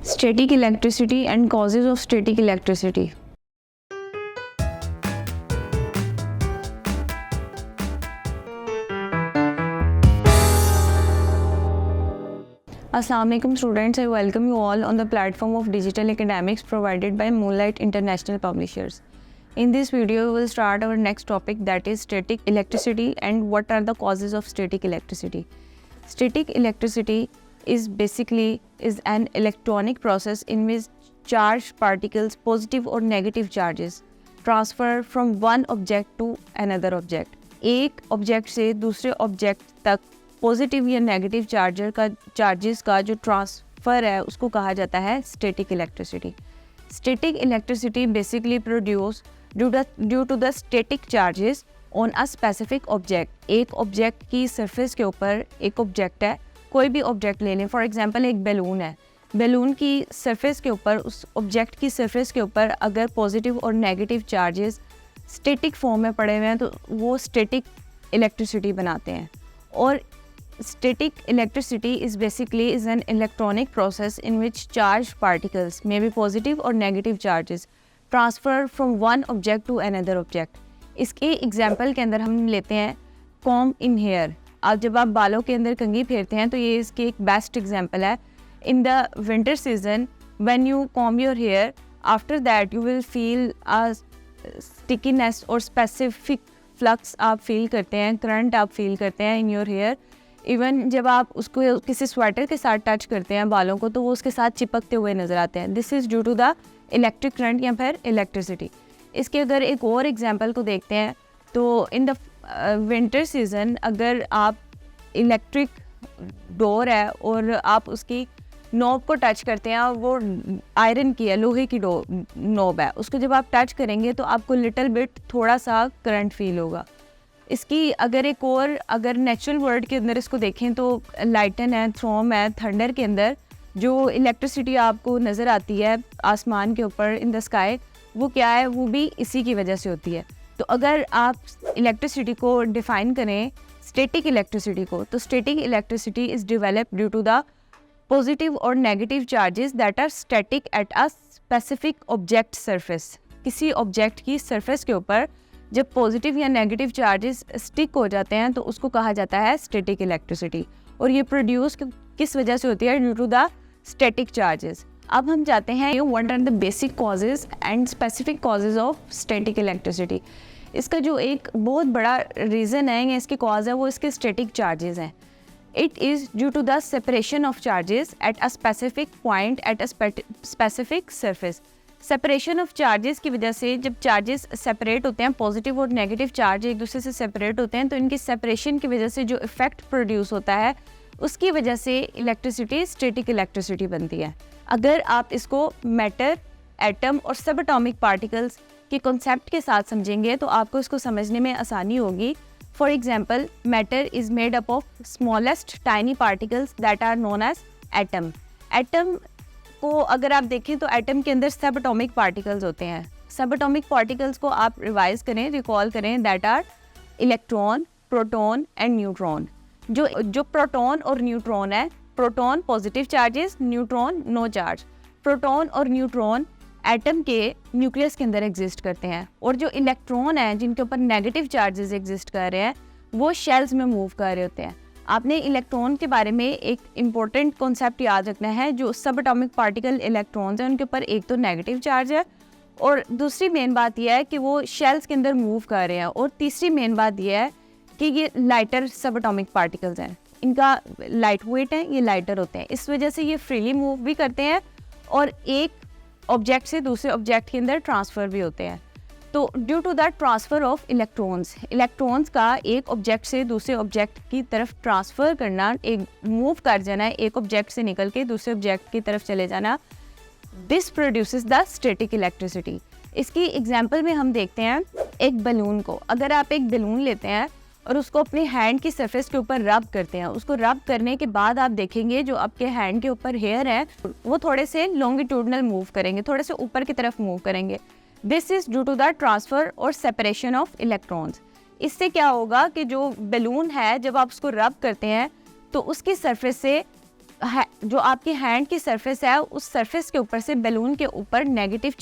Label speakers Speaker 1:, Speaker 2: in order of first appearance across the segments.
Speaker 1: Static electricity and causes of static electricity. Assalamualaikum students, I welcome you all on the platform of digital academics provided by Moonlight International Publishers. In this video, we will start our next topic, that is static electricity and what are the causes of static electricity. Static electricity is basically an electronic process in which charged particles, positive or negative charges, transfer from one object to another object. एक object से दूसरे object तक positive या negative charges का जो transfer है उसको कहा जाता है static electricity. Static electricity basically produce due to the static charges on a specific object. एक ऑब्जेक्ट की सरफेस के ऊपर एक ऑब्जेक्ट है, कोई भी ऑब्जेक्ट ले लें. फॉर एग्जांपल एक बैलून है, बैलून की सरफेस के ऊपर, उस ऑब्जेक्ट की सरफेस के ऊपर अगर पॉजिटिव और नेगेटिव चार्जेस स्टैटिक फॉर्म में पड़े हुए हैं तो वो स्टैटिक इलेक्ट्रिसिटी बनाते हैं. और static electricity is basically an electronic process in which charged particles, maybe positive or negative charges, transfer from one object to another object. इसके एग्जाम्पल के अंदर हम लेते हैं comb in hair. आप जब आप बालों के अंदर कंघी फेरते हैं तो ये इसके एक बेस्ट एग्जाम्पल है. In the winter season, when you comb your hair, after that you will feel a stickiness or specific flux आप फील करते हैं, करंट आप फील करते हैं in your hair. इवन जब आप उसको किसी स्वेटर के साथ टच करते हैं बालों को तो वो उसके साथ चिपकते हुए नज़र आते हैं. This is due to the electric current या फिर इलेक्ट्रिसिटी. इसके अगर एक और एग्जांपल को देखते हैं तो इन द विंटर सीज़न अगर आप इलेक्ट्रिक डोर है और आप उसकी नॉब को टच करते हैं और वो आयरन की है, लोहे की नॉब है, उसको जब आप टच करेंगे तो आपको लिटिल बिट थोड़ा सा करंट फील होगा. इसकी अगर एक और अगर नेचुरल वर्ल्ड के अंदर इसको देखें तो लाइटन है, थ्रोम है, थंडर के अंदर जो इलेक्ट्रिसिटी आपको नज़र आती है आसमान के ऊपर इन द स्काई, वो क्या है, वो भी इसी की वजह से होती है. तो अगर आप इलेक्ट्रिसिटी को डिफ़ाइन करें स्टैटिक इलेक्ट्रिसिटी को, तो static electricity is developed due to the positive और negative charges that are static at a specific object surface. किसी ऑब्जेक्ट की सरफेस के ऊपर जब पॉजिटिव या नेगेटिव चार्जेस स्टिक हो जाते हैं तो उसको कहा जाता है स्टैटिक इलेक्ट्रिसिटी. और ये प्रोड्यूस किस वजह से होती है? Due to the static charges. अब हम जाते हैं what are the basic causes and specific causes of static electricity. इसका जो एक बहुत बड़ा रीज़न है या इसकी कॉज है वो इसके स्टैटिक चार्जेस हैं. It is due to the separation of charges at a specific point at a specific surface. Separation of charges की वजह से जब चार्जेस सेपरेट होते हैं, पॉजिटिव और नेगेटिव चार्ज एक दूसरे से सेपरेट होते हैं, तो इनकी सेपरेशन की वजह से जो इफेक्ट प्रोड्यूस होता है उसकी वजह से इलेक्ट्रिसिटी स्टैटिक इलेक्ट्रिसिटी बनती है. अगर आप इसको मैटर, एटम और सब एटॉमिक पार्टिकल्स के कॉन्सेप्ट के साथ समझेंगे तो आपको इसको समझने में आसानी होगी. For example, matter is made up of smallest tiny particles that are known as atom. Atom को अगर आप देखें तो एटम के अंदर सब एटॉमिक पार्टिकल्स होते हैं. सब एटॉमिक पार्टिकल्स को आप रिवाइज करें, रिकॉल करें, that are electron, proton and neutron. जो प्रोटॉन और न्यूट्रॉन है, proton positive charges, neutron no charge. Proton और न्यूट्रॉन एटम के न्यूक्लियस के अंदर एग्जिस्ट करते हैं. और जो इलेक्ट्रॉन है जिनके ऊपर नेगेटिव चार्जेस एग्जिस्ट कर रहे हैं वो शेल्स में मूव कर रहे होते हैं. आपने इलेक्ट्रॉन के बारे में एक इम्पॉर्टेंट कॉन्सेप्ट याद रखना है. जो सब एटॉमिक पार्टिकल इलेक्ट्रॉन्स हैं उनके ऊपर एक तो नेगेटिव चार्ज है और दूसरी मेन बात यह है कि वो शेल्स के अंदर मूव कर रहे हैं. और तीसरी मेन बात यह है कि ये लाइटर सब एटॉमिक पार्टिकल्स हैं, इनका लाइट वेट है, ये लाइटर होते हैं, इस वजह से ये फ्रीली मूव भी करते हैं और एक ऑब्जेक्ट से दूसरे ऑब्जेक्ट के अंदर ट्रांसफ़र भी होते हैं. तो due to that transfer of electrons का एक ऑब्जेक्ट से दूसरे ऑब्जेक्ट की तरफ ट्रांसफ़र करना, एक मूव कर जाना, एक ऑब्जेक्ट से निकल के दूसरे ऑब्जेक्ट की तरफ चले जाना, this produces the static electricity. इसकी एग्जांपल में हम देखते हैं एक बलून को. अगर आप एक बलून लेते हैं और उसको अपने हैंड की सरफेस के ऊपर रब करते हैं, उसको रब करने के बाद आप देखेंगे जो आपके हैंड के ऊपर हेयर है वो थोड़े से लॉन्गिट्यूडनल मूव करेंगे, थोड़े से ऊपर की तरफ मूव करेंगे. This is due to the transfer और सेपरेशन ऑफ इलेक्ट्रॉन्स. इससे क्या होगा कि जो बैलून है जब आप उसको रब करते हैं तो उसकी सरफेस से जो आपकी हैंड की सरफेस है उस सरफेस के ऊपर से बैलून के ऊपर नेगेटिव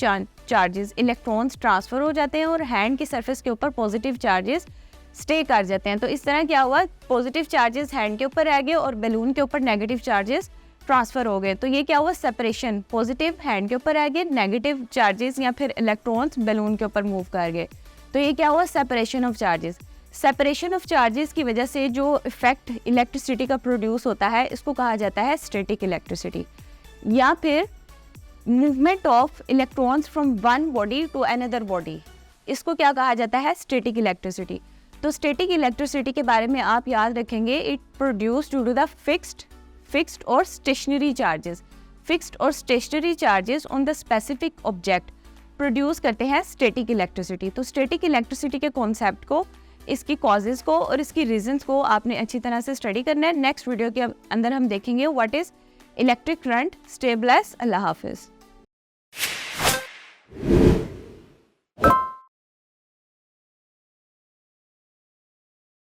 Speaker 1: चार्जेस इलेक्ट्रॉन्स ट्रांसफ़र हो जाते हैं और हैंड की सरफेस के ऊपर पॉजिटिव चार्जेस स्टे कर जाते हैं। तो इस तरह क्या हुआ, पॉजिटिव चार्जेस हैंड के ऊपर रह गए और बैलून के ऊपर नेगेटिव चार्जेस ट्रांसफ़र हो गए। तो ये क्या हुआ, सेपरेशन, पॉजिटिव हैंड के ऊपर रह गए, नेगेटिव चार्जेस या फिर इलेक्ट्रॉन्स बैलून के ऊपर मूव कर गए। तो ये क्या हुआ, separation of charges. Separation of charges की वजह से जो इफेक्ट इलेक्ट्रिसिटी का प्रोड्यूस होता है इसको कहा जाता है स्टैटिक इलेक्ट्रिसिटी, या फिर movement of electrons from one body to another body, इसको क्या कहा जाता है, स्टैटिक इलेक्ट्रिसिटी। तो स्टैटिक इलेक्ट्रिसिटी के बारे में आप याद रखेंगे, it produce due to the fixed और स्टेशनरी चार्जेस। फिक्स्ड और stationary charges on the specific object produce करते हैं स्टैटिक इलेक्ट्रिसिटी। तो स्टैटिक इलेक्ट्रिसिटी के कॉन्सेप्ट को, इसकी कॉजेज़ को और इसकी रीजंस को आपने अच्छी तरह से स्टडी करना है। नेक्स्ट वीडियो के अंदर हम देखेंगे what is electric current. Stay blessed, अल्लाह हाफिज़।